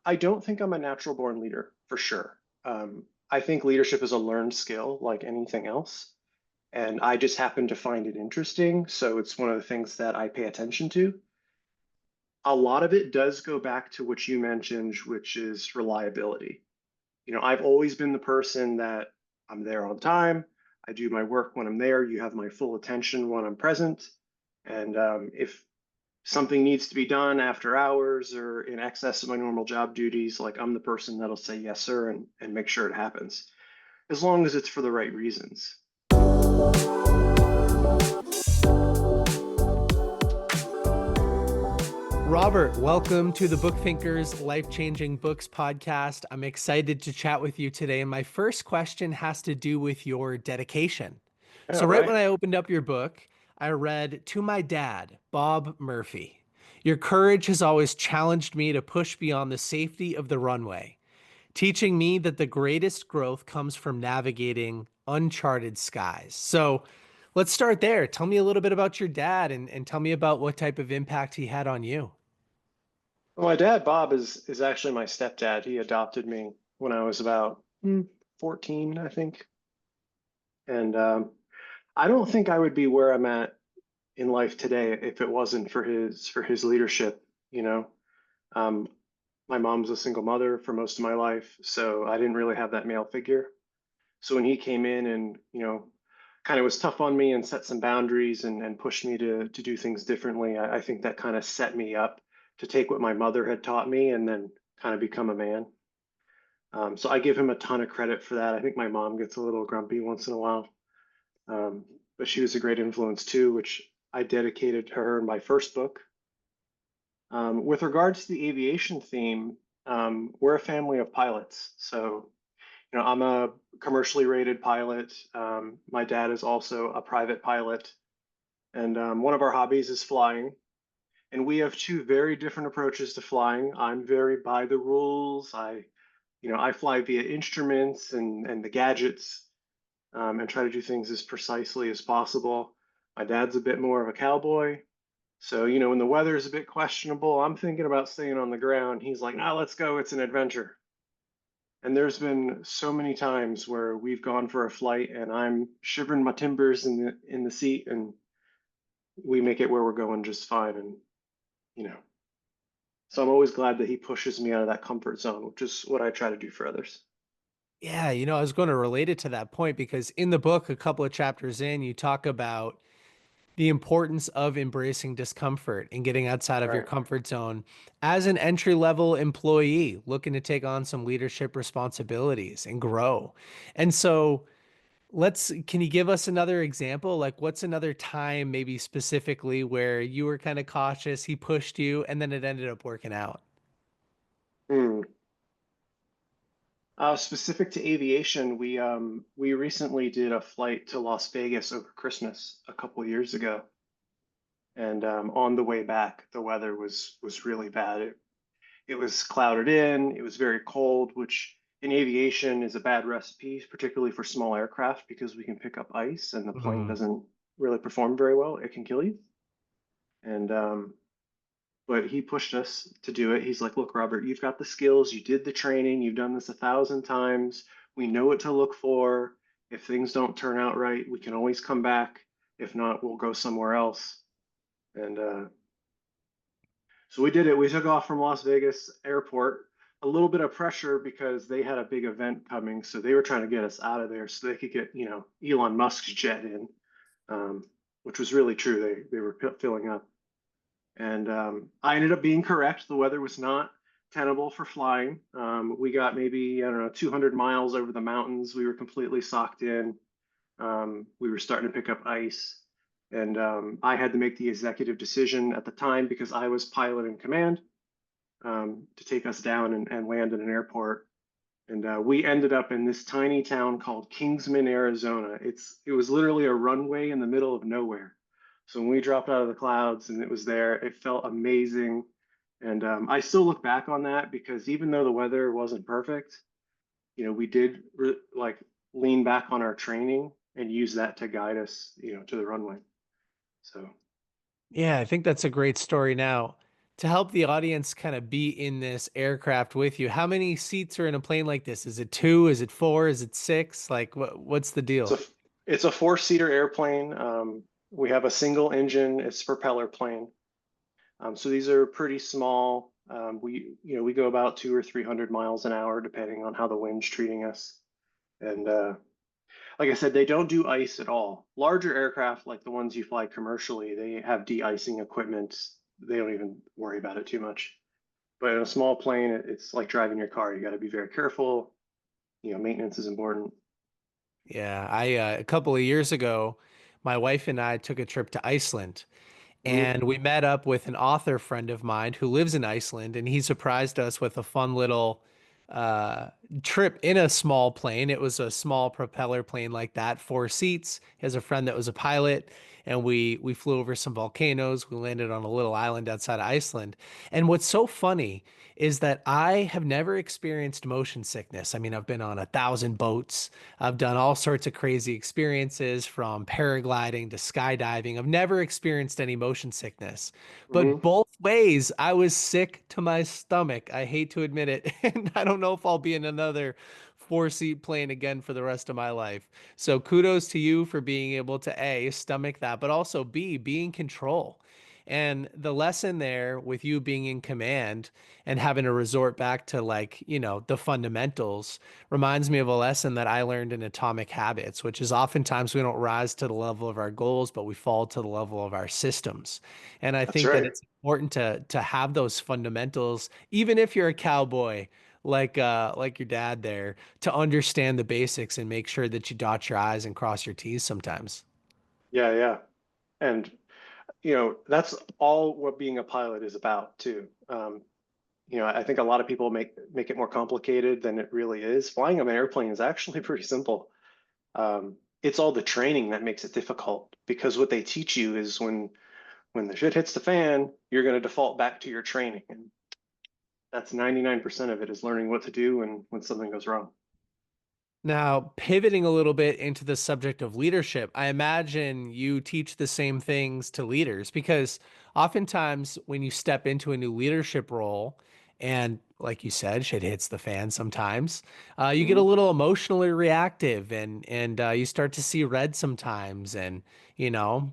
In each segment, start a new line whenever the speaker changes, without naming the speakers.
I don't think I'm a natural born leader for sure. I think leadership is a learned skill like anything else. And I just happen to find it interesting. So it's one of the things that I pay attention to. A lot of it does go back to what you mentioned, which is reliability. I've always been the person that I'm there on time. I do my work when I'm there. You have my full attention when I'm present. And if something needs to be done after hours or in excess of my normal job duties, like I'm the person that'll say yes, sir, and make sure it happens, as long as it's for the right reasons.
Robert, welcome to the Book Thinkers Life Changing Books podcast. I'm excited to chat with you today. And my first question has to do with your dedication.
All
So, right when
right.
I opened up your book, I read To My Dad, Bob Murphy. Your courage has always challenged me to push beyond the safety of the runway, teaching me that the greatest growth comes from navigating uncharted skies. So, let's start there. Tell me a little bit about your dad and tell me about what type of impact he had on you.
Well, my dad, Bob, is actually my stepdad. He adopted me when I was about 14, I think. And I don't think I would be where I'm at in life today if it wasn't for his leadership. You know, um, my mom's a single mother for most of my life, so I didn't really have that male figure. So when he came in and kind of was tough on me and set some boundaries and pushed me to do things differently, I think that kind of set me up to take what my mother had taught me and then kind of become a man. So I give him a ton of credit for that. I think my mom gets a little grumpy once in a while, um, but she was a great influence too, which I dedicated to her in my first book. With regards to the aviation theme, we're a family of pilots. So, I'm a commercially rated pilot. My dad is also a private pilot. And one of our hobbies is flying. And we have two very different approaches to flying. I'm very by the rules. I fly via instruments and the gadgets, and try to do things as precisely as possible. My dad's a bit more of a cowboy. So, when the weather is a bit questionable, I'm thinking about staying on the ground. He's like, "No, let's go. It's an adventure." And there's been so many times where we've gone for a flight and I'm shivering my timbers in the seat and we make it where we're going just fine. And, you know, so I'm always glad that he pushes me out of that comfort zone, which is what I try to do for others.
Yeah, I was going to relate it to that point because in the book, a couple of chapters in, you talk about the importance of embracing discomfort and getting outside of your
Right.
comfort zone as an entry level employee looking to take on some leadership responsibilities and grow. And so, can you give us another example? Like, what's another time, maybe specifically, where you were kind of cautious, he pushed you, and then it ended up working out?
Hmm. Specific to aviation, we recently did a flight to Las Vegas over Christmas a couple of years ago, and on the way back, the weather was really bad. It was clouded in, it was very cold, which in aviation is a bad recipe, particularly for small aircraft, because we can pick up ice and the plane
Mhm.
doesn't really perform very well. It can kill you. And but he pushed us to do it. He's like, "Look, Robert, you've got the skills, you did the training, you've done this 1,000 times. We know what to look for. If things don't turn out right, we can always come back. If not, we'll go somewhere else." And so we did it. We took off from Las Vegas airport. A little bit of pressure because they had a big event coming, so they were trying to get us out of there so they could get, Elon Musk's jet in, um, which was really true. They were filling up, and I ended up being correct. The weather was not tenable for flying. We got maybe, I don't know, 200 miles over the mountains. We were completely socked in. We were starting to pick up ice. And I had to make the executive decision at the time because I was pilot in command, to take us down and land in an airport. And we ended up in this tiny town called Kingsman, Arizona. It was literally a runway in the middle of nowhere. So when we dropped out of the clouds and it was there, it felt amazing. And I still look back on that because even though the weather wasn't perfect, we did like lean back on our training and use that to guide us, to the runway. So
Yeah, I think that's a great story now. To help the audience kind of be in this aircraft with you, how many seats are in a plane like this? Is it two? Is it four? Is it six? Like, what's the
It's
deal?
a it's a four-seater airplane. We have a single engine. It's a propeller plane. So these are pretty small. We go about 200 or 300 miles an hour, depending on how the wind's treating us. And like I said, they don't do ice at all. Larger aircraft, like the ones you fly commercially, they have de-icing equipment. They don't even worry about it too much. But in a small plane, it's like driving your car. You got to be very careful. Maintenance is important.
Yeah, I a couple of years ago, my wife and I took a trip to Iceland.
Hmm.
And we met up with an author friend of mine who lives in Iceland, and he surprised us with a fun little uh, trip in a small plane. It was a small propeller plane like that, four seats. He has a friend that was a pilot, and we flew over some volcanoes. We landed on a little island outside of Iceland. And what's so funny is that I have never experienced motion sickness. I mean, I've been on 1,000 boats. I've done all sorts of crazy experiences from paragliding to skydiving. I've never experienced any motion sickness. But
Hmm.
both ways, I was sick to my stomach. I hate to admit it. And I don't know if I'll be in another four-seat plane again for the rest of my life. So kudos to you for being able to A, stomach that, but also B, be in control. And the lesson there with you being in command and having to resort back to like, the fundamentals reminds me of a lesson that I learned in Atomic Habits, which is oftentimes we don't rise to the level of our goals, but we fall to the level of our systems. And I
That's
think that
right.
it's important to have those fundamentals, even if you're a cowboy like your dad there, to understand the basics and make sure that you dot your I's and cross your T's sometimes.
Yeah, yeah. And that's all what being a pilot is about too. I think a lot of people make it more complicated than it really is. Flying an airplane is actually pretty simple. It's all the training that makes it difficult because what they teach you is when the shit hits the fan, you're going to default back to your training, and that's 99% of it is learning what to do when something goes wrong.
Now, pivoting a little bit into the subject of leadership, I imagine you teach the same things to leaders because oftentimes when you step into a new leadership role, and like you said, shit hits the fan sometimes, you get a
Hmm.
little emotionally reactive and you start to see red sometimes, and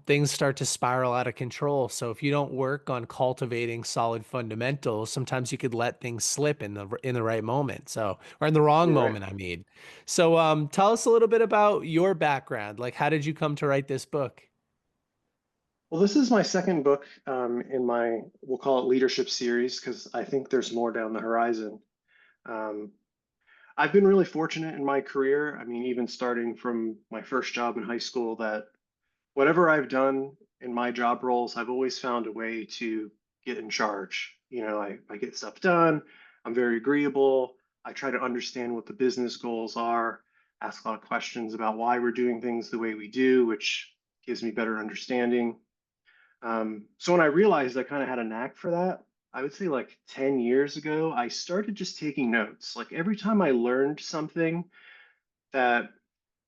things start to spiral out of control. So if you don't work on cultivating solid fundamentals, sometimes you could let things slip in the right moment. So, or in the wrong
You're right.
moment, I mean. So, tell us a little bit about your background. Like, how did you come to write this book?
Well, this is my second book in my, we'll call it leadership series, because I think there's more down the horizon. Um, I've been really fortunate in my career. I mean, even starting from my first job in high school, that whatever I've done in my job roles, I've always found a way to get in charge. I get stuff done. I'm very agreeable. I try to understand what the business goals are, ask a lot of questions about why we're doing things the way we do, which gives me better understanding. So when I realized I kind of had a knack for that, I would say like 10 years ago, I started just taking notes. Like every time I learned something that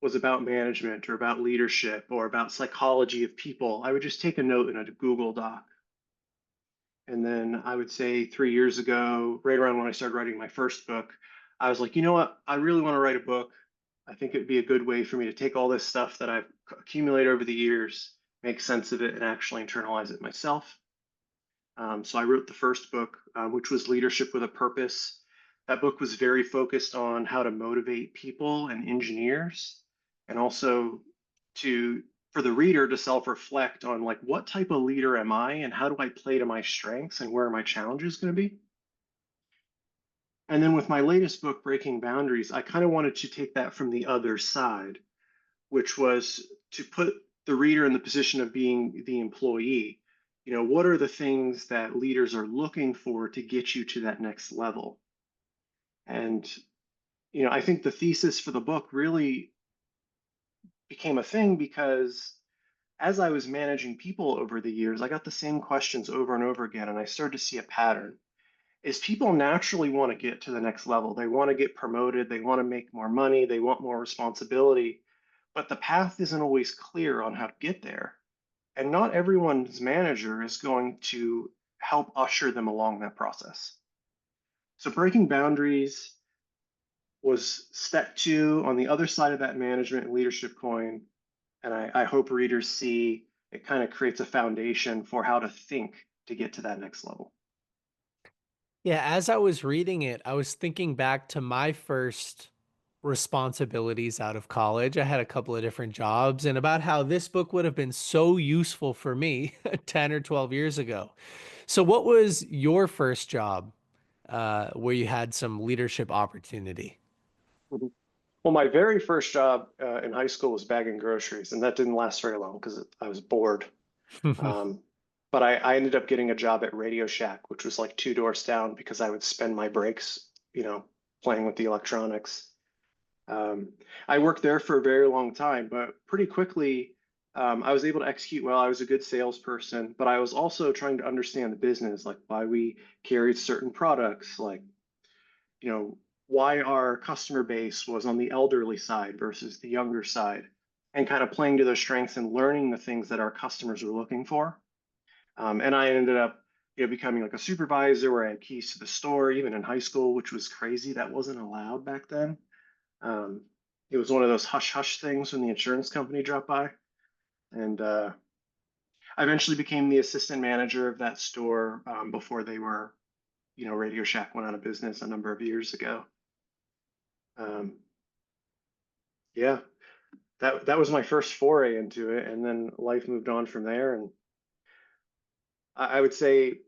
was about management or about leadership or about psychology of people, I would just take a note in a Google Doc. And then I would say 3 years ago, right around when I started writing my first book, I was like, you know what? I really want to write a book. I think it'd be a good way for me to take all this stuff that I've accumulated over the years, make sense of it, and actually internalize it myself. So I wrote the first book, which was Leadership with a Purpose. That book was very focused on how to motivate people and engineers, and also to for the reader to self-reflect on like what type of leader am I and how do I play to my strengths and where are my challenges going to be. And then with my latest book, Breaking Boundaries, I kind of wanted to take that from the other side, which was to put the reader in the position of being the employee. What are the things that leaders are looking for to get you to that next level? And, I think the thesis for the book really became a thing because as I was managing people over the years, I got the same questions over and over again, and I started to see a pattern. Is people naturally want to get to the next level. They want to get promoted, they want to make more money, they want more responsibility, but the path isn't always clear on how to get there. And not everyone's manager is going to help usher them along that process. So breaking boundaries was step two on the other side of that management and leadership coin. And I hope readers see it kind of creates a foundation for how to think to get to that next level.
Yeah, as I was reading it, I was thinking back to my first responsibilities out of college. I had a couple of different jobs and about how this book would have been so useful for me 10 or 12 years ago. So, what was your first job where you had some leadership opportunity?
Mhm. Well, my very first job in high school was bagging groceries, and that didn't last very long because I was bored. Um, but I ended up getting a job at Radio Shack, which was like two doors down because I would spend my breaks, playing with the electronics. Um, I worked there for a very long time, but pretty quickly, I was able to execute well. I was a good salesperson, but I was also trying to understand the business, like why we carried certain products, like, you know, why our customer base was on the elderly side versus the younger side, and kind of playing to those strengths and learning the things that our customers were looking for. And I ended up, becoming like a supervisor where I had keys to the store, even in high school, which was crazy. That wasn't allowed back then. Um, it was one of those hush hush things when the insurance company dropped by. And I eventually became the assistant manager of that store before they were, Radio Shack went out of business a number of years ago. Um, yeah, that was my first foray into it, and then life moved on from there. And I would say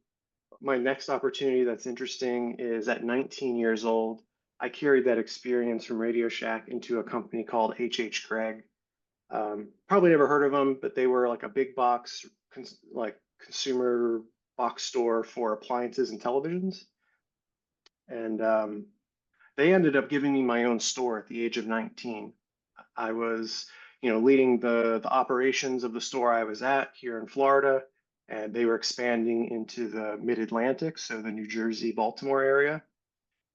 my next opportunity that's interesting is at 19 years old. I carried that experience from Radio Shack into a company called H Gregg. Probably never heard of them, but they were like a big box, like consumer box store for appliances and televisions. And they ended up giving me my own store at the age of 19. I was, leading the operations of the store I was at here in Florida, and they were expanding into the Mid-Atlantic, so the New Jersey, Baltimore area.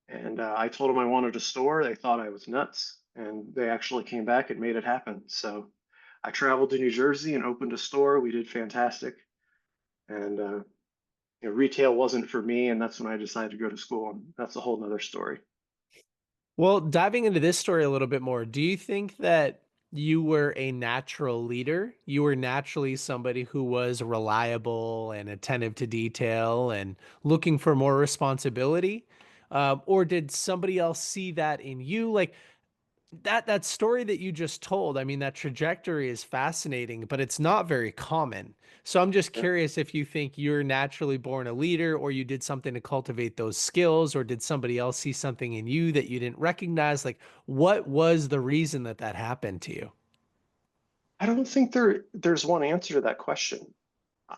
And I told them I wanted a store. They thought I was nuts, and they actually came back and made it happen. So I traveled to New Jersey and opened a store. We did fantastic, and retail wasn't for me, and that's when I decided to go to school. And that's a whole nother story.
Well, diving into this story a little bit more, do you think that you were a natural leader? You were naturally somebody who was reliable and attentive to detail and looking for more responsibility? Or did somebody else see that in you? Like, that story that you just told, I mean, that trajectory is fascinating, but it's not very common. So I'm just
Yeah.
curious if you think you're naturally born a leader or you did something to cultivate those skills, or did somebody else see something in you that you didn't recognize? Like, what was the reason that that happened to you?
I don't think there's one answer to that question.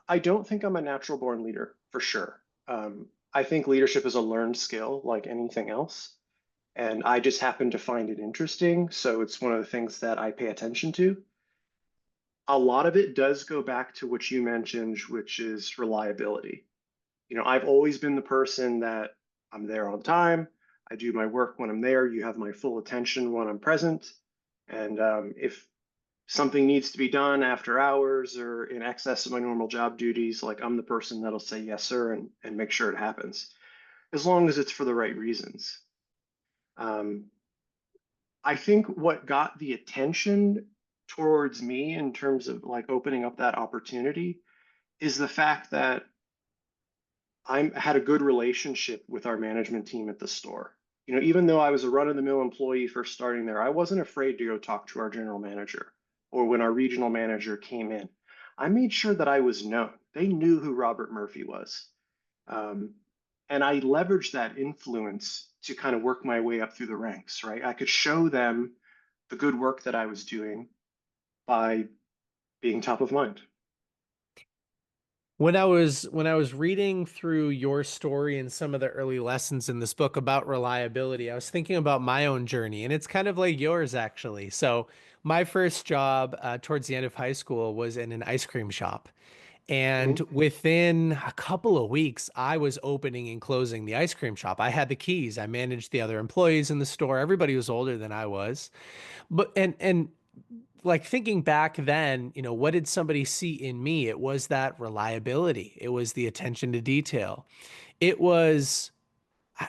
I don't think I'm a natural born leader for sure. I think leadership is a learned skill like anything else. And I just happen to find it interesting. So it's one of the things that I pay attention to. A lot of it does go back to what you mentioned, which is reliability. I've always been the person that I'm there on time. I do my work when I'm there. You have my full attention when I'm present. And if something needs to be done after hours or in excess of my normal job duties, like I'm the person that'll say yes, sir, and make sure it happens, as long as it's for the right reasons. Um, I think what got the attention towards me in terms of like opening up that opportunity is the fact that I had a good relationship with our management team at the store. Even though I was a run-of-the-mill employee first starting there, I wasn't afraid to go talk to our general manager or when our regional manager came in. I made sure that I was known. They knew who Robert Murphy was. Um, and I leveraged that influence to kind of work my way up through the ranks, right? I could show them the good work that I was doing by being top of mind.
When I was reading through your story and some of the early lessons in this book about reliability, I was thinking about my own journey, and it's kind of like yours actually. So my first job towards the end of high school was in an ice cream shop. And
Mhm.
within a couple of weeks, I was opening and closing the ice cream shop. I had the keys. I managed the other employees in the store. Everybody was older than I was. But and like thinking back then, what did somebody see in me? It was that reliability. It was the attention to detail. It was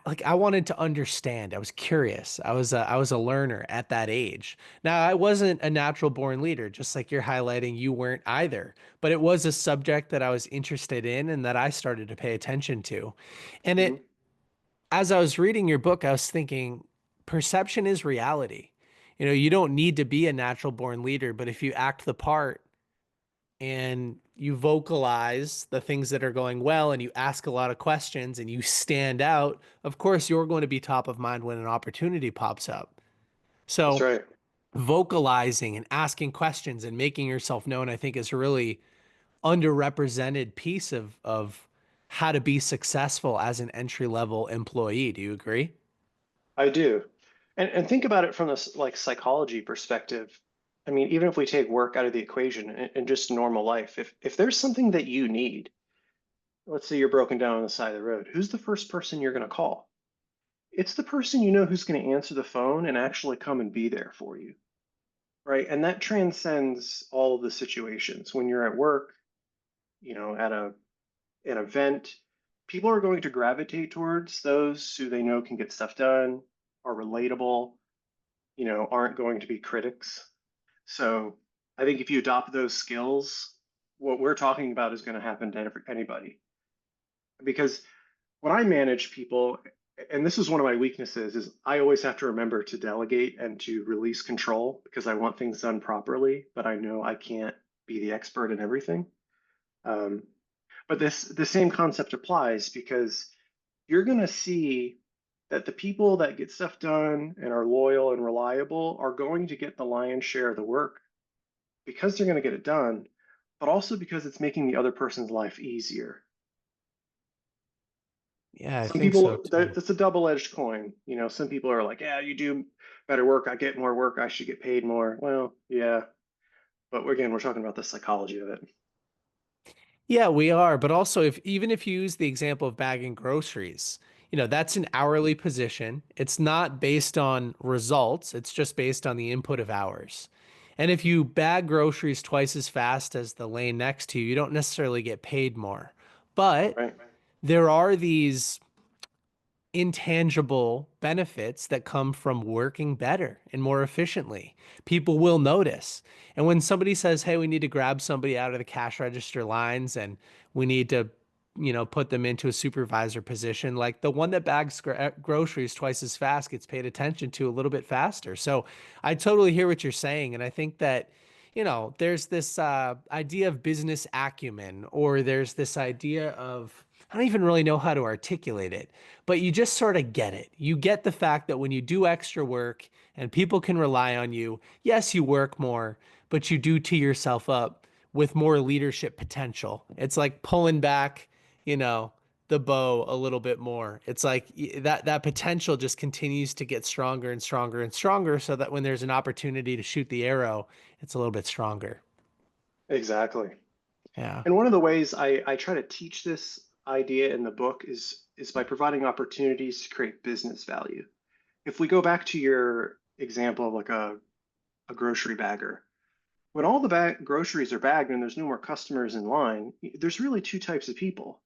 like I wanted to understand. I was curious. I was a learner at that age. Now, I wasn't a natural born leader, just like you're highlighting, you weren't either. But it was a subject that I was interested in and that I started to pay attention to. And
Hmm.
as I was reading your book, I was thinking perception is reality. You don't need to be a natural born leader, but if you act the part and you vocalize the things that are going well and you ask a lot of questions and you stand out, of course, you're going to be top of mind when an opportunity pops up.
That's
So,
right.
vocalizing and asking questions and making yourself known, I think, is a really underrepresented piece of how to be successful as an entry level employee. Do you agree?
I do. And think about it from this like psychology perspective. I mean, even if we take work out of the equation and just normal life, if there's something that you need, let's say you're broken down on the side of the road, who's the first person you're going to call? It's the person you know who's going to answer the phone and actually come and be there for you, right? And that transcends all of the situations. When you're at work, at an event, people are going to gravitate towards those who they know can get stuff done, are relatable, aren't going to be critics. So I think if you adopt those skills, what we're talking about is going to happen to anybody. Because when I manage people, and this is one of my weaknesses, is I always have to remember to delegate and to release control because I want things done properly, but I know I can't be the expert in everything. Um, but the same concept applies because you're going to see that the people that get stuff done and are loyal and reliable are going to get the lion's share of the work because they're going to get it done, but also because it's making the other person's life easier.
Yeah, I
Some
think so
people,
too.
that's a double-edged coin. Some people are like, yeah, you do better work, I get more work, I should get paid more. Well, yeah, but again, we're talking about the psychology of it.
Yeah, we are. But also, if even if you use the example of bagging groceries, that's an hourly position. It's not based on results, it's just based on the input of hours. And if you bag groceries twice as fast as the lane next to you, you don't necessarily get paid more. But
Right.
there are these intangible benefits that come from working better and more efficiently. People will notice. And when somebody says, "Hey, we need to grab somebody out of the cash register lines and we need to, put them into a supervisor position," like the one that bags groceries twice as fast gets paid attention to a little bit faster. So I totally hear what you're saying. And I think that there's this idea of business acumen, or there's this idea of, I don't even really know how to articulate it, but you just sort of get it. You get the fact that when you do extra work and people can rely on you, yes, you work more, but you do tee yourself up with more leadership potential. It's like pulling back, you know, the bow a little bit more. It's like that potential just continues to get stronger and stronger and stronger so that when there's an opportunity to shoot the arrow, it's a little bit stronger.
Exactly.
Yeah.
And one of the ways I try to teach this idea in the book is by providing opportunities to create business value. If we go back to your example of like a grocery bagger, when all the groceries are bagged and there's no more customers in line, there's really two types of people.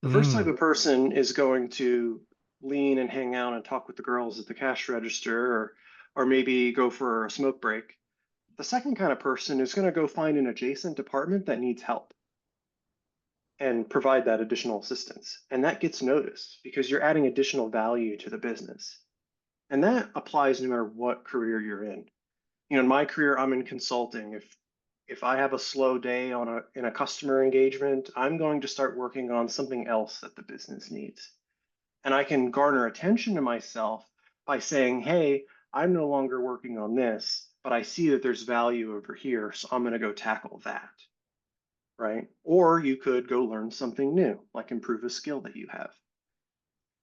The first type
Mm.
of person is going to lean and hang out and talk with the girls at the cash register, or maybe go for a smoke break. The second kind of person is going to go find an adjacent department that needs help and provide that additional assistance. And that gets noticed because you're adding additional value to the business. And that applies no matter what career you're in. In my career, I'm in consulting. If I have a slow day in a customer engagement, I'm going to start working on something else that the business needs. And I can garner attention to myself by saying, "Hey, I'm no longer working on this, but I see that there's value over here, so I'm going to go tackle that." Right? Or you could go learn something new, like improve a skill that you have.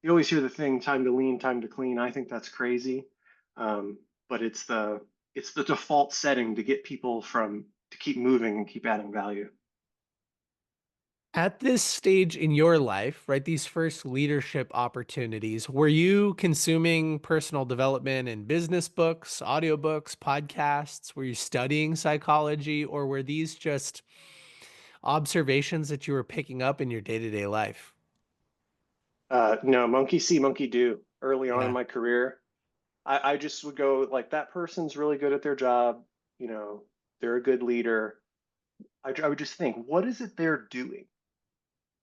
You always hear the thing, time to lean, time to clean. I think that's crazy. But it's the default setting to get people to keep moving and keep adding value.
At this stage in your life, right, these first leadership opportunities, were you consuming personal development and business books, audiobooks, podcasts? Were you studying psychology, or were these just observations that you were picking up in your day-to-day life?
No, monkey see, monkey do. Early on in
Yeah.
my career, I just would go like that person's really good at their job. You know, they're a good leader. I would just think, what is it they're doing?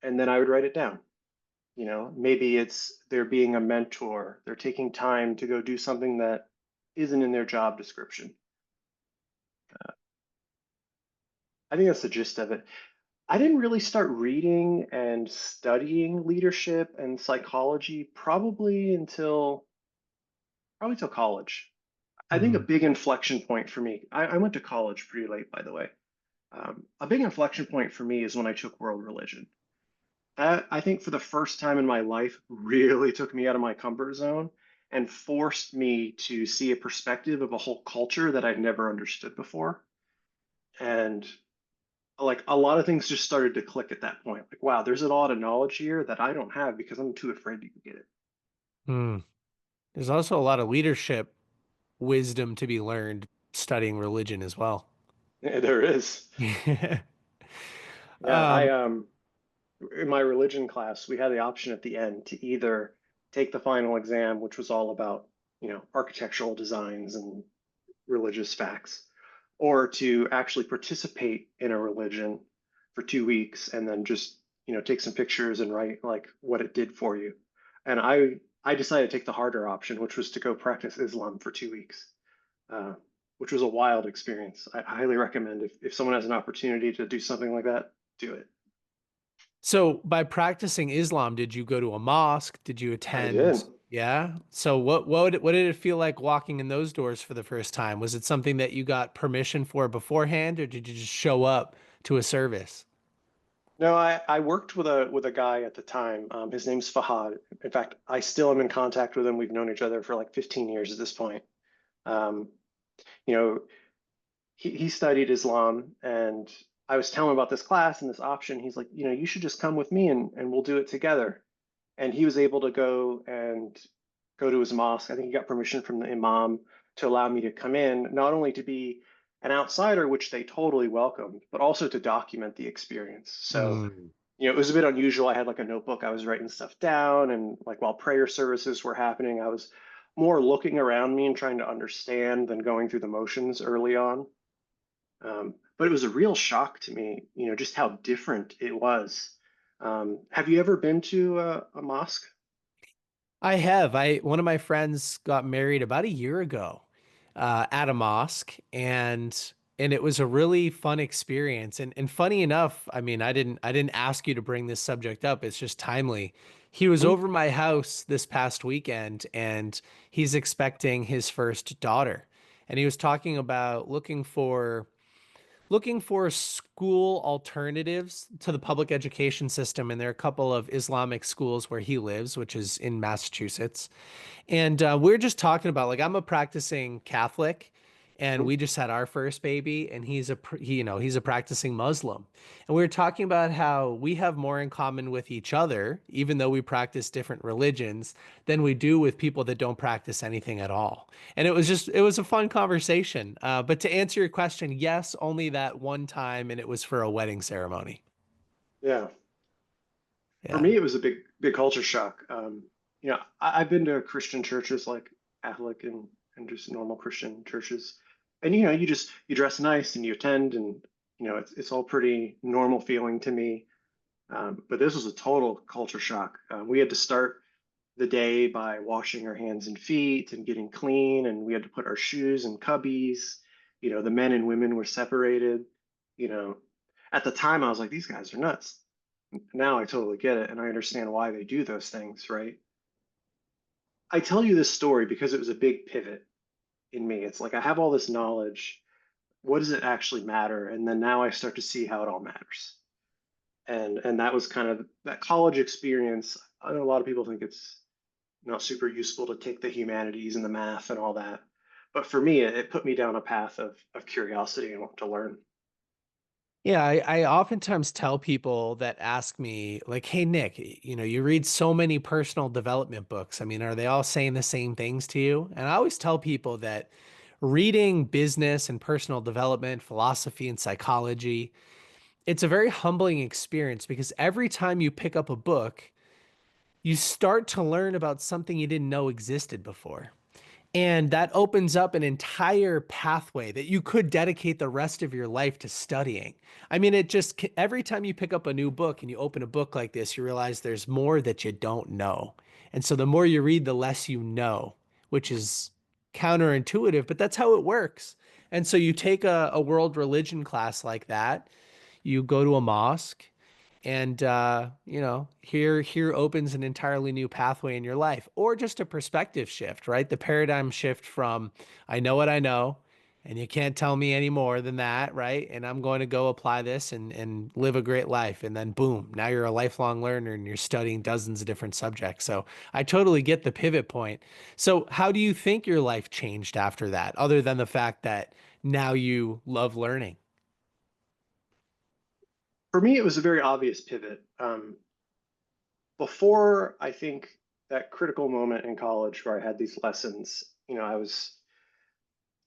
And then I would write it down. You know, maybe it's they're being a mentor, they're taking time to go do something that isn't in their job description. I think that's the gist of it. I didn't really start reading and studying leadership and psychology probably till college. I think a
Hmm.
big inflection point for me, I went to college pretty late, by the way. A big inflection point for me is when I took world religion. That, I think, for the first time in my life, really took me out of my comfort zone and forced me to see a perspective of a whole culture that I'd never understood before. And like a lot of things just started to click at that point. Like, wow, there's a lot of knowledge here that I don't have because I'm too afraid to get
Hmm. There's also a lot of leadership wisdom to be learned studying religion as well.
it. There is. Yeah,
Um,
in my religion class, we had the option at the end to either take the final exam, which was all about, architectural designs and religious facts, or to actually participate in a religion for 2 weeks and then just, take some pictures and write like what it did for you. And I decided to take the harder option, which was to go practice Islam for 2 weeks, uh, which was a wild experience. I highly recommend if someone has an opportunity to do something like that, do it.
so by practicing Islam, did you go to a mosque? Did you
I did.
attend? Yeah. So what did it feel like walking in those doors for the first time? Was it something that you got permission for beforehand, or did you just show up to a service?
No, I worked with a guy at the time. His name's Fahad. In fact, I still am in contact with him. We've known each other for like 15 years at this point. Um, you know, he studied Islam, and I was telling him about this class and this option. He's like, you should just come with me and we'll do it together. And he was able to go to his mosque. I think he got permission from the imam to allow me to come in, not only to be an outsider, which they totally welcomed, but also to document the experience. So,
Mm.
it was a bit unusual. I had like a notebook. I was writing stuff down, and like while prayer services were happening, I was more looking around me and trying to understand than going through the motions early on. But it was a real shock to me, just how different it was. Have you ever been to a mosque?
I have. I One of my friends got married about a year ago at a mosque, and it was a really fun experience. And funny enough, I mean, I didn't ask you to bring this subject up. It's just timely. He was
Hmm?
over my house this past weekend, and he's expecting his first daughter. And he was talking about looking for school alternatives to the public education system. And there are a couple of Islamic schools where he lives, which is in Massachusetts. And we're just talking about, like, I'm a practicing Catholic, and
Hmm?
we just had our first baby, and he's a practicing Muslim. And we were talking about how we have more in common with each other, even though we practice different religions, than we do with people that don't practice anything at all. And it was a fun conversation. But to answer your question, yes, only that one time, and it was for a wedding ceremony.
Yeah. For
Yeah.
me, it was a big culture shock. I've been to Christian churches like Catholic and just normal Christian churches, and you dress nice and you attend, and it's all pretty normal feeling to me. But this was a total culture shock. We had to start the day by washing our hands and feet and getting clean, and we had to put our shoes in cubbies. The men and women were separated. You know, at the time, I was like, these guys are nuts. Now I totally get it, and I understand why they do those things, right? I tell you this story because it was a big pivot in me. It's like I have all this knowledge. What does it actually matter? And then now I start to see how it all matters. And that was kind of that college experience. I know a lot of people think it's not super useful to take the humanities and the math and all that. But for me, it put me down a path of curiosity and want to learn.
Yeah, I oftentimes tell people that ask me, like, hey, Nick, you read so many personal development books. I mean, are they all saying the same things to you? And I always tell people that reading business and personal development, philosophy and psychology, it's a very humbling experience because every time you pick up a book, you start to learn about something you didn't know existed before. And that opens up an entire pathway that you could dedicate the rest of your life to studying. I mean, it just, every time you pick up a new book and you open a book like this, you realize there's more that you don't know. And so the more you read, the less you know, which is counterintuitive, but that's how it works. And so you take a world religion class like that, you go to a mosque, and here opens an entirely new pathway in your life, or just a perspective shift, right? The paradigm shift from I know what I know, and you can't tell me any more than that, right? And I'm going to go apply this and live a great life. And then boom, now you're a lifelong learner and you're studying dozens of different subjects. So I totally get the pivot point. So how do you think your life changed after that, other than the fact that now you love learning?
For me, it was a very obvious pivot. Before I think that critical moment in college where I had these lessons, I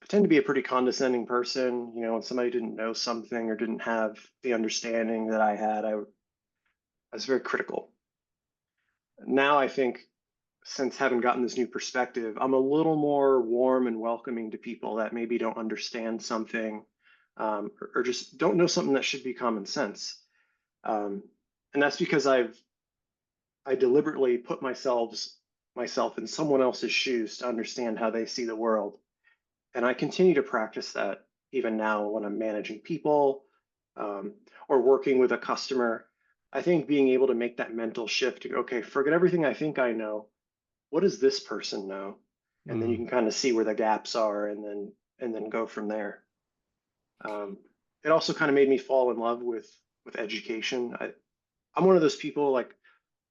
tend to be a pretty condescending person. When somebody didn't know something or didn't have the understanding that I had, I was very critical. Now I think since having gotten this new perspective, I'm a little more warm and welcoming to people that maybe don't understand something, or just don't know something that should be common sense. Um, and that's because I deliberately put myself in someone else's shoes to understand how they see the world. And I continue to practice that even now when I'm managing people, um, or working with a customer. I think being able to make that mental shift to go, okay, forget everything I think I know. What does this person know? And then you
Mm.
can kind of see where the gaps are, and then go from there. Um, it also kind of made me fall in love with education. I'm one of those people, like,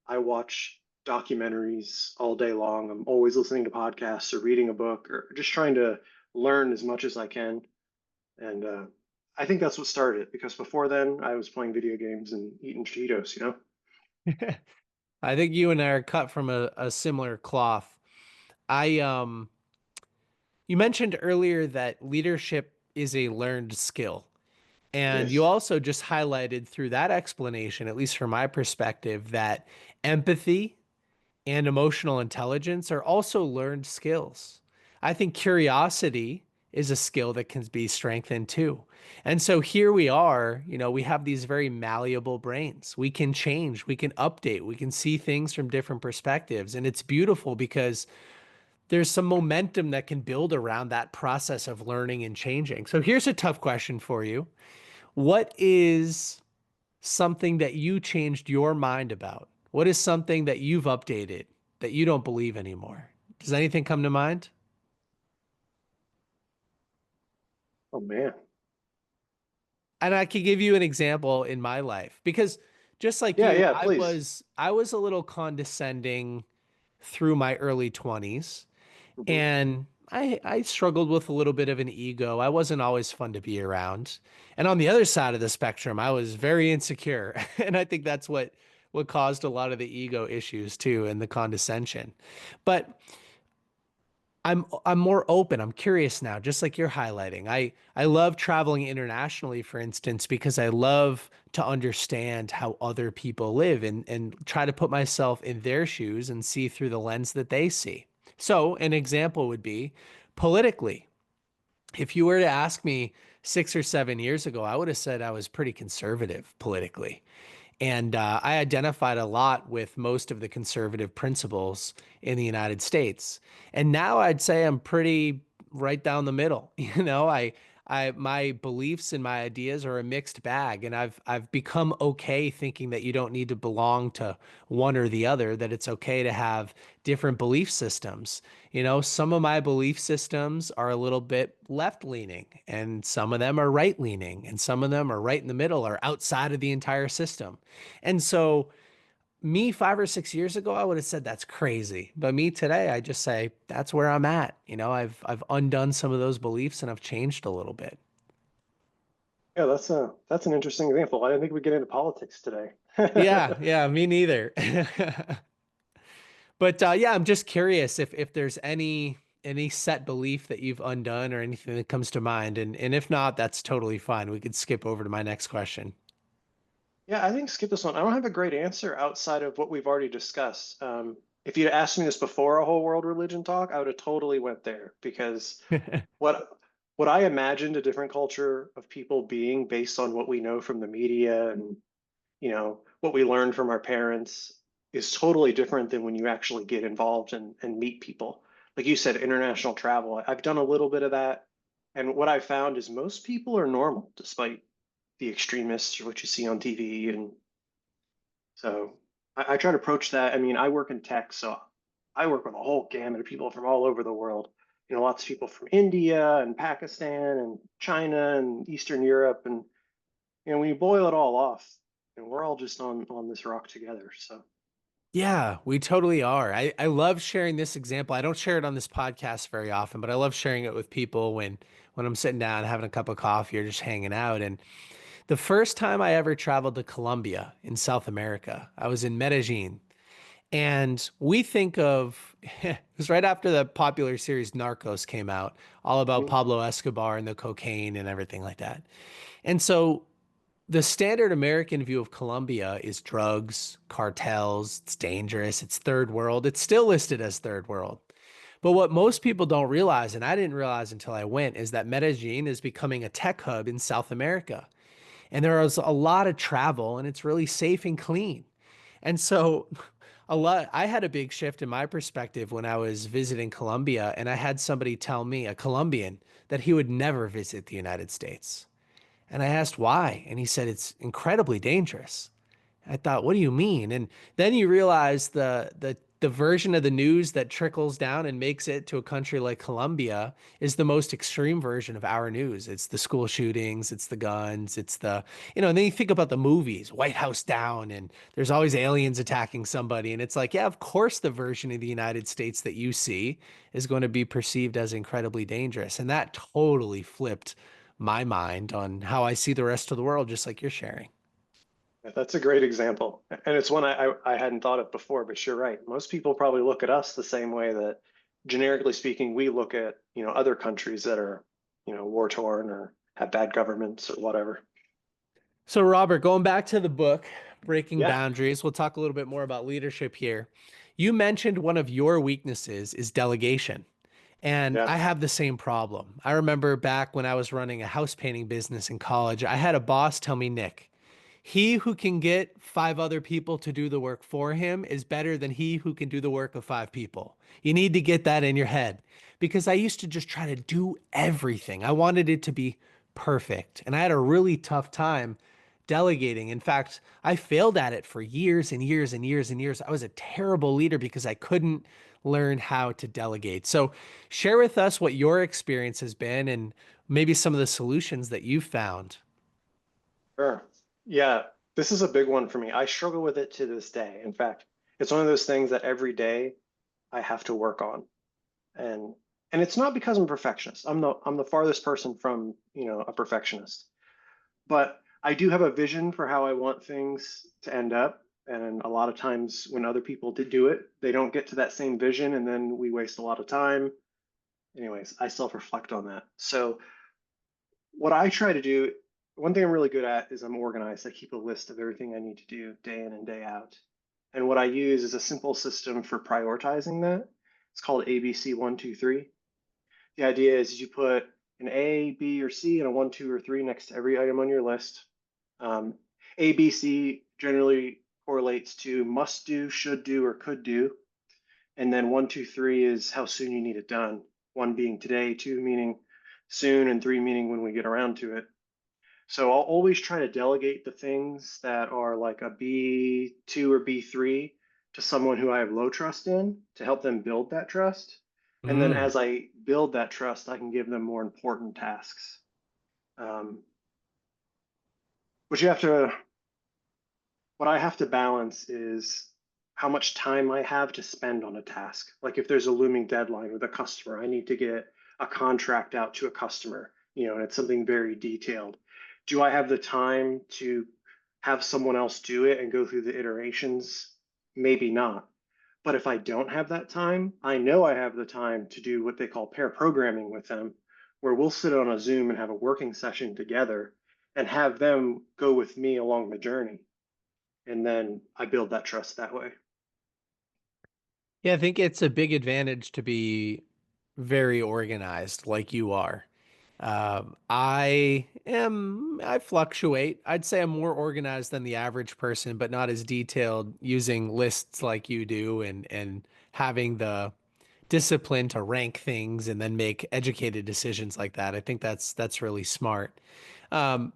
I watch documentaries all day long. I'm always listening to podcasts or reading a book or just trying to learn as much as I can. And I think that's what started it, because before then I was playing video games and eating Cheetos.
I think you and I are cut from a similar cloth. I You mentioned earlier that leadership is a learned skill.
It
And you
is.
also just highlighted through that explanation, at least from my perspective, that empathy and emotional intelligence are also learned skills. I think curiosity is a skill that can be strengthened too. And so here we are, we have these very malleable brains. We can change, we can update, we can see things from different perspectives. And it's beautiful because there's some momentum that can build around that process of learning and changing. So here's a tough question for you. What is something that you changed your mind about? What is something that you've updated that you don't believe anymore? Does anything come to mind?
Oh man.
And I could give you an example in my life because just like
Yeah,
you,
yeah,
I
please.
was I was a little condescending through my early 20s.
Hmm.
And I struggled with a little bit of an ego. I wasn't always fun to be around. And on the other side of the spectrum, I was very insecure. And I think that's what caused a lot of the ego issues too and the condescension. But I'm more open. I'm curious now, just like you're highlighting. I love traveling internationally, for instance, because I love to understand how other people live and try to put myself in their shoes and see through the lens that they see. So, an example would be politically. If you were to ask me 6 or 7 years ago, I would have said I was pretty conservative politically. And I identified a lot with most of the conservative principles in the United States. And now I'd say I'm pretty right down the middle. My beliefs and my ideas are a mixed bag, and I've become okay thinking that you don't need to belong to one or the other, that it's okay to have different belief systems. Some of my belief systems are a little bit left leaning, and some of them are right leaning, and some of them are right in the middle or outside of the entire system. And so, me 5 or 6 years ago, I would have said that's crazy. But me today, I just say that's where I'm at. I've undone some of those beliefs and I've changed a little bit.
Yeah, that's an interesting example. I didn't think we'd get into politics today.
Yeah, yeah, me neither. But yeah, I'm just curious if there's any set belief that you've undone or anything that comes to mind, and if not, that's totally fine. We could skip over to my next question.
Yeah, I think skip this one. I don't have a great answer outside of what we've already discussed. If you'd asked me this before a whole world religion talk, I would have totally went there because what what I imagined a different culture of people being based on what we know from the media and what we learned from our parents is totally different than when you actually get involved and meet people. Like you said, international travel. I've done a little bit of that, and what I found is most people are normal despite the extremists or what you see on TV. And so I try to approach that. I mean, I work in tech, so I work with a whole gamut of people from all over the world. Lots of people from India and Pakistan and China and Eastern Europe. And when you boil it all off, we're all just on this rock together. So
Yeah, we totally are. I love sharing this example. I don't share it on this podcast very often, but I love sharing it with people when I'm sitting down having a cup of coffee or just hanging out. And the first time I ever traveled to Colombia in South America, I was in Medellin. And we think of it was right after the popular series Narcos came out, all about
mhm.
Pablo Escobar and the cocaine and everything like that. And so the standard American view of Colombia is drugs, cartels, it's dangerous, it's third world. It's still listed as third world. But what most people don't realize, and I didn't realize until I went, is that Medellin is becoming a tech hub in South America. And there is a lot of travel and it's really safe and clean. And so I had a big shift in my perspective when I was visiting Colombia, and I had somebody tell me, a Colombian, that he would never visit the United States. And I asked why, and he said it's incredibly dangerous. I thought, what do you mean? And then you realize the version of the news that trickles down and makes it to a country like Colombia is the most extreme version of our news. It's the school shootings, it's the guns, it's and then you think about the movies, White House Down, and there's always aliens attacking somebody. And it's like, yeah, of course, the version of the United States that you see is going to be perceived as incredibly dangerous. And that totally flipped my mind on how I see the rest of the world, just like you're sharing.
That's a great example, and it's one I hadn't thought of before. But you're right. Most people probably look at us the same way that, generically speaking, we look at other countries that are war torn or have bad governments or whatever.
So, Robert, going back to the book, Breaking
Yeah,
Boundaries, we'll talk a little bit more about leadership here. You mentioned one of your weaknesses is delegation. And
yeah.
I have the same problem. I remember back when I was running a house painting business in college, I had a boss tell me, Nick, he who can get five other people to do the work for him is better than he who can do the work of five people. You need to get that in your head because I used to just try to do everything. I wanted it to be perfect. And I had a really tough time delegating. In fact, I failed at it for years and years and years and years. I was a terrible leader because I couldn't learn how to delegate. So, share with us what your experience has been and maybe some of the solutions that you've found.
Sure. Yeah, this is a big one for me. I struggle with it to this day. In fact, it's one of those things that every day I have to work on. And and it's not because I'm a perfectionist. I'm the farthest person from, a perfectionist. But I do have a vision for how I want things to end up. And a lot of times when other people did do it, they don't get to that same vision and then we waste a lot of time. Anyways, I self-reflect on that. So what I try to do, one thing I'm really good at is I'm organized. I keep a list of everything I need to do day in and day out. And what I use is a simple system for prioritizing that. It's called ABC 1 2 3. The idea is you put an A, B, or C and a 1 2 or 3 next to every item on your list. Um, A, B, C generally correlates to must do, should do, or could do. And then 1 2 3 is how soon you need it done. One being today, two meaning soon, and three meaning when we get around to it. So I'll always try to delegate the things that are like a B2 or B3 to someone who I have low trust in to help them build that trust. And then
Mm.
as I build that trust, I can give them more important tasks. Um, but you have to, what I have to balance is how much time I have to spend on a task. Like if there's a looming deadline with a customer, I need to get a contract out to a customer, and it's something very detailed. Do I have the time to have someone else do it and go through the iterations? Maybe not. But if I don't have that time, I know I have the time to do what they call pair programming with them, where we'll sit on a Zoom and have a working session together and have them go with me along the journey. And then I build that trust that way.
Yeah, I think it's a big advantage to be very organized like you are. I fluctuate. I'd say I'm more organized than the average person, but not as detailed using lists like you do and having the discipline to rank things and then make educated decisions like that. I think that's really smart. Um,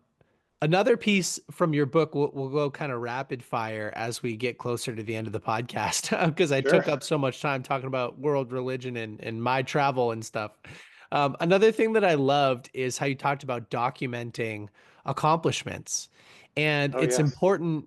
Another piece from your book, we'll go kind of rapid fire as we get closer to the end of the podcast, because I
Sure.
took up so much time talking about world religion and my travel and stuff. Another thing that I loved is how you talked about documenting accomplishments. And
Oh,
it's
yes.
important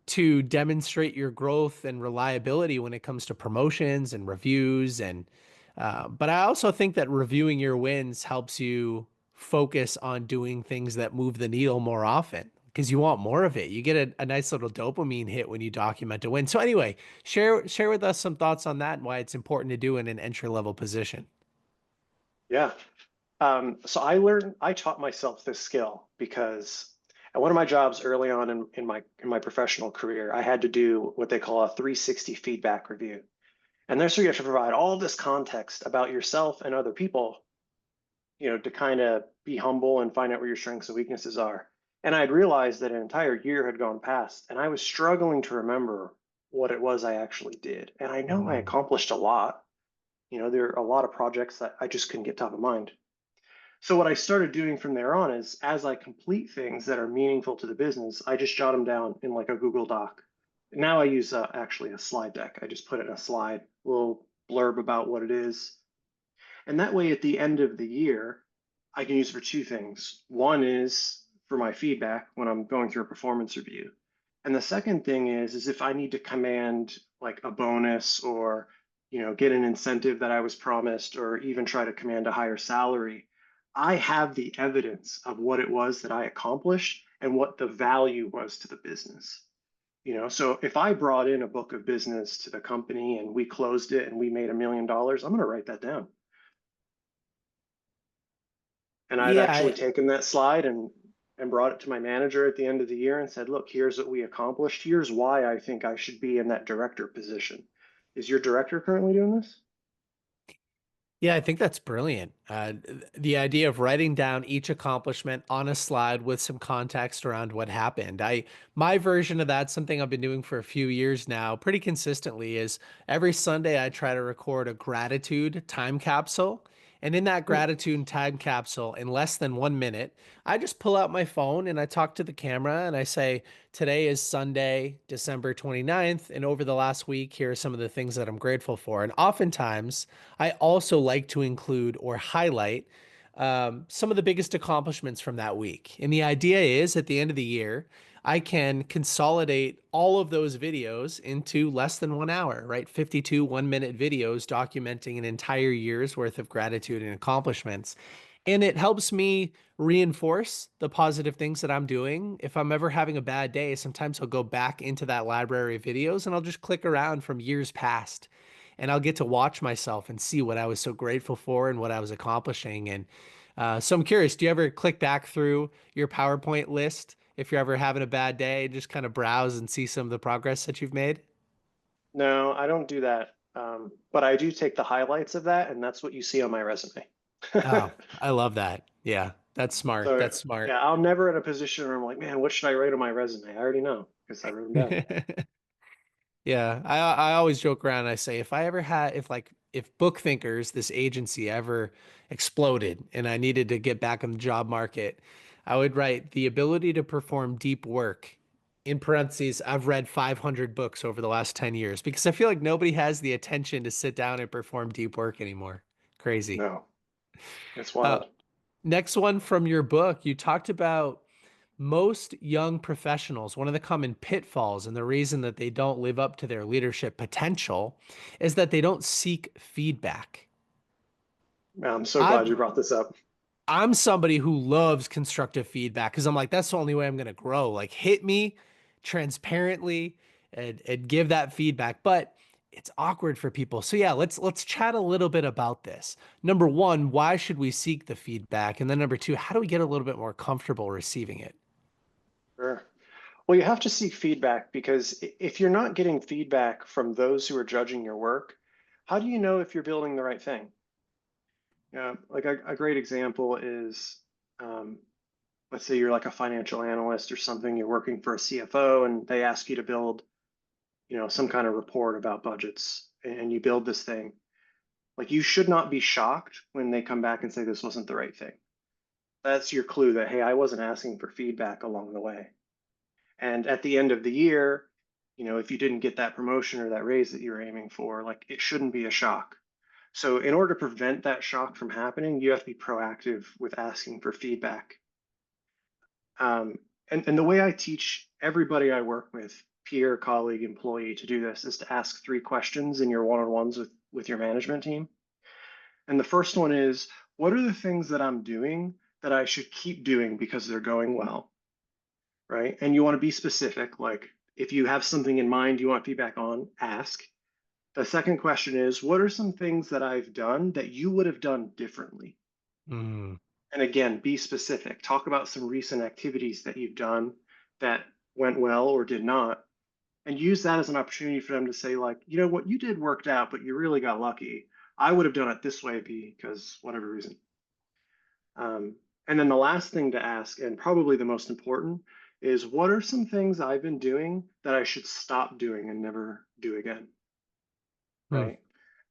to demonstrate your growth and reliability when it comes to promotions and reviews and but I also think that reviewing your wins helps you focus on doing things that move the needle more often because you want more of it. You get a nice little dopamine hit when you document a win. So anyway, share with us some thoughts on that and why it's important to do in an entry level position.
Yeah. So I taught myself this skill because at one of my jobs early on in my professional career, I had to do what they call a 360 feedback review. And that's where you have to provide all this context about yourself and other people, to kind of be humble and find out where your strengths and weaknesses are. And I'd realized that an entire year had gone past, and I was struggling to remember what it was I actually did. And I know I
Mm.
accomplished a lot. There are a lot of projects that I just couldn't get top of mind. So what I started doing from there on is as I complete things that are meaningful to the business, I just jot them down in like a Google Doc. Now I use actually a slide deck. I just put it in a slide, a little blurb about what it is. And that way at the end of the year, I can use it for two things. One is for my feedback when I'm going through a performance review. And the second thing is if I need to command like a bonus or get an incentive that I was promised or even try to command a higher salary, I have the evidence of what it was that I accomplished and what the value was to the business. So if I brought in a book of business to the company and we closed it and we made $1 million, I'm going to write that down. And I've
Yeah,
actually taken that slide and brought it to my manager at the end of the year and said, look, here's what we accomplished. Here's why I think I should be in that director position. Is your director currently doing this?
Yeah, I think that's brilliant. The idea of writing down each accomplishment on a slide with some context around what happened. My version of that, something I've been doing for a few years now, pretty consistently, is every Sunday I try to record a gratitude time capsule. And in that
Hmm.
gratitude time capsule, in less than 1 minute, I just pull out my phone and I talk to the camera and I say, today is Sunday, December 29th, and over the last week, here are some of the things that I'm grateful for. And oftentimes, I also like to include or highlight some of the biggest accomplishments from that week. And the idea is at the end of the year, I can consolidate all of those videos into less than 1 hour, right? 52 1 minute videos documenting an entire year's worth of gratitude and accomplishments. And it helps me reinforce the positive things that I'm doing. If I'm ever having a bad day, sometimes I'll go back into that library of videos and I'll just click around from years past and I'll get to watch myself and see what I was so grateful for and what I was accomplishing. And so I'm curious, do you ever click back through your PowerPoint list if you're ever having a bad day, just kind of browse and see some of the progress that you've made?
No, I don't do that. But I do take the highlights of that, and that's what you see on my resume.
Oh, I love that. Yeah, that's smart.
So
That's smart.
yeah, I'm never in a position where I'm like, man, what should I write on my resume? I already know because I wrote them down.
Yeah, I always joke around. I say if I ever had if Book Thinkers, this agency ever exploded and I needed to get back in the job market, I would write the ability to perform deep work. In parentheses, I've read 500 books over the last 10 years because I feel like nobody has the attention to sit down and perform deep work anymore. Crazy.
No, it's
Uh,
wild.
Next one from your book, you talked about most young professionals, one of the common pitfalls and the reason that they don't live up to their leadership potential is that they don't seek feedback.
I'm so glad
I've
you brought this up.
I'm somebody who loves constructive feedback because I'm like, that's the only way I'm going to grow. Like, hit me transparently and give that feedback. But it's awkward for people. So yeah, let's chat a little bit about this. Number one, why should we seek the feedback? And then number two, how do we get a little bit more comfortable receiving it?
Sure. Well, you have to seek feedback because if you're not getting feedback from those who are judging your work, how do you know if you're building the right thing? Like a great example is, um, let's say you're like a financial analyst or something, you're working for a CFO and they ask you to build, some kind of report about budgets and you build this thing. Like you should not be shocked when they come back and say this wasn't the right thing. That's your clue that, hey, I wasn't asking for feedback along the way. And at the end of the year, if you didn't get that promotion or that raise that you're aiming for, like it shouldn't be a shock. So in order to prevent that shock from happening, you have to be proactive with asking for feedback. Um, and the way I teach everybody I work with, peer, colleague, employee, to do this is to ask three questions in your one-on-ones with your management team. And the first one is, what are the things that I'm doing that I should keep doing because they're going well, right? And you want to be specific, like if you have something in mind you want feedback on, ask. The second question is, what are some things that I've done that you would have done differently?
Mm,
And again, be specific. Talk about some recent activities that you've done that went well or did not, and use that as an opportunity for them to say, like, what you did worked out, but you really got lucky. I would have done it this way because whatever reason. And then the last thing to ask, and probably the most important, is what are some things I've been doing that I should stop doing and never do again?
mm,
Right?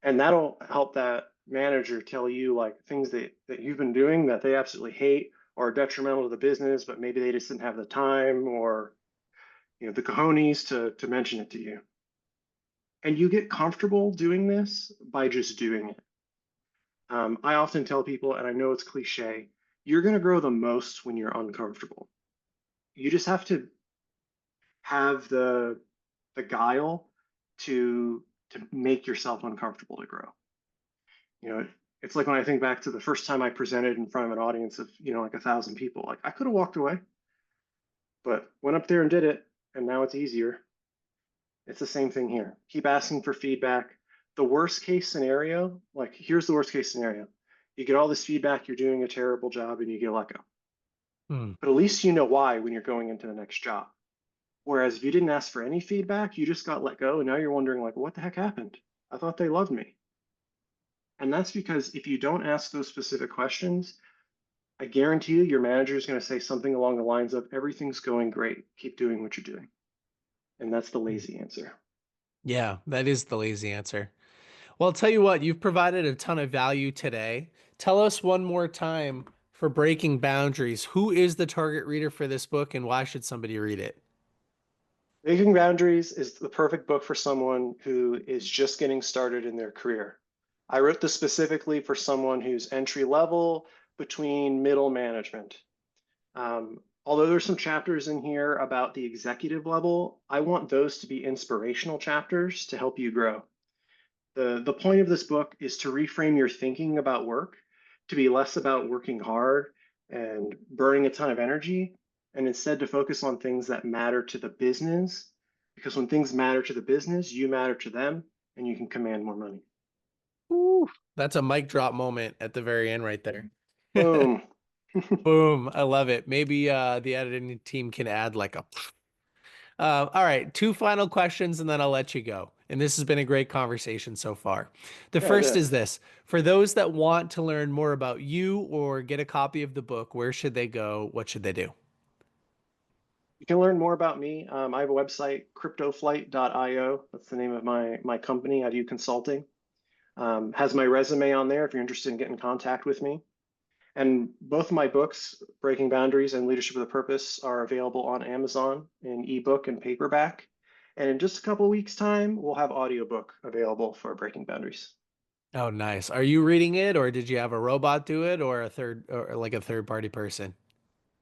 And that'll help that manager tell you like things that you've been doing that they absolutely hate or are detrimental to the business, but maybe they just didn't have the time or the cojones to mention it to you. And you get comfortable doing this by just doing it. I often tell people, and I know it's cliche, you're going to grow the most when you're uncomfortable. You just have to have the guile to make yourself uncomfortable to grow. You know, it's like when I think back to the first time I presented in front of an audience of, like 1,000 people, like I could have walked away, but went up there and did it, and now it's easier. It's the same thing here. Keep asking for feedback. The worst case scenario, like here's the worst case scenario. You get all this feedback, you're doing a terrible job, and you get let go.
mm.
But at least you know why when you're going into the next job. Whereas if you didn't ask for any feedback, you just got let go, and now you're wondering, like, what the heck happened? I thought they loved me. And that's because if you don't ask those specific questions, I guarantee you your manager is going to say something along the lines of, everything's going great. Keep doing what you're doing. And that's the lazy answer.
Yeah, that is the lazy answer. Well, I'll tell you what, you've provided a ton of value today. Tell us one more time for Breaking Boundaries, who is the target reader for this book and why should somebody read it?
Making Boundaries is the perfect book for someone who is just getting started in their career. I wrote this specifically for someone who's entry level between middle management. Although there's some chapters in here about the executive level, I want those to be inspirational chapters to help you grow. The point of this book is to reframe your thinking about work, to be less about working hard and burning a ton of energy, and instead to focus on things that matter to the business. Because when things matter to the business, you matter to them, and you can command more money.
Ooh, that's a mic drop moment at the very end right there.
Boom.
Boom, I love it. Maybe the editing team can add like a all right, two final questions and then I'll let you go. And this has been a great conversation so far. The
Yeah, I
first
bet.
is this. For those that want to learn more about you or get a copy of the book, where should they go? What should they do?
You can learn more about me. I have a website, cryptoflight.io. That's the name of my company. I do consulting. Has my resume on there if you're interested in getting in contact with me. And both of my books, Breaking Boundaries and Leadership with a Purpose, are available on Amazon in ebook and paperback. And in just a couple of weeks' time, we'll have audiobook available for Breaking Boundaries.
Oh, nice. Are you reading it or did you have a robot do it or a third or like a third party person?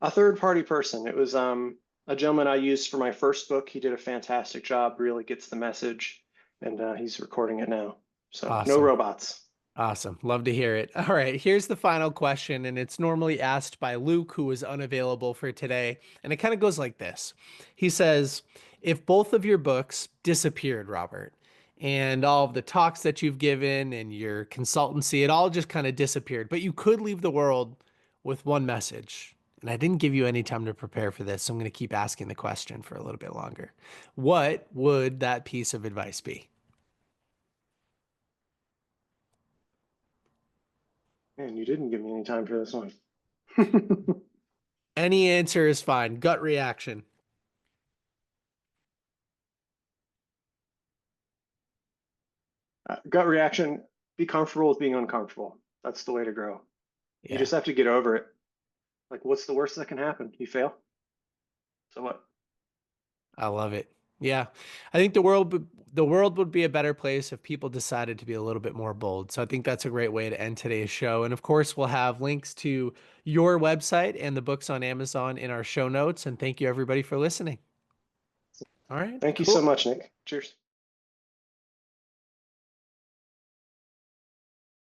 A third party person. It was a gentleman I used for my first book. He did a fantastic job, really gets the message, and he's recording it now. So no
Awesome.
robots.
Awesome. Love to hear it. All right, here's the final question, and it's normally asked by Luke, who is unavailable for today. And it kind of goes like this. He says, if both of your books disappeared, Robert, and all of the talks that you've given and your consultancy, it all just kind of disappeared, but you could leave the world with one message. And I didn't give you any time to prepare for this, so I'm going to keep asking the question for a little bit longer. What would that piece of advice be?
Man, you didn't give me any time for this one.
Any answer is fine. Gut reaction.
Gut reaction, be comfortable with being uncomfortable. That's the way to grow. You
Yeah,
just have to get over it. Like, what's the worst that can happen? You fail. So what?
I love it. Yeah. I think the world would be a better place if people decided to be a little bit more bold. So I think that's a great way to end today's show. And of course, we'll have links to your website and the books on Amazon in our show notes. And thank you everybody for listening. All right,
Thank you so
cool.
much, Nick. Cheers.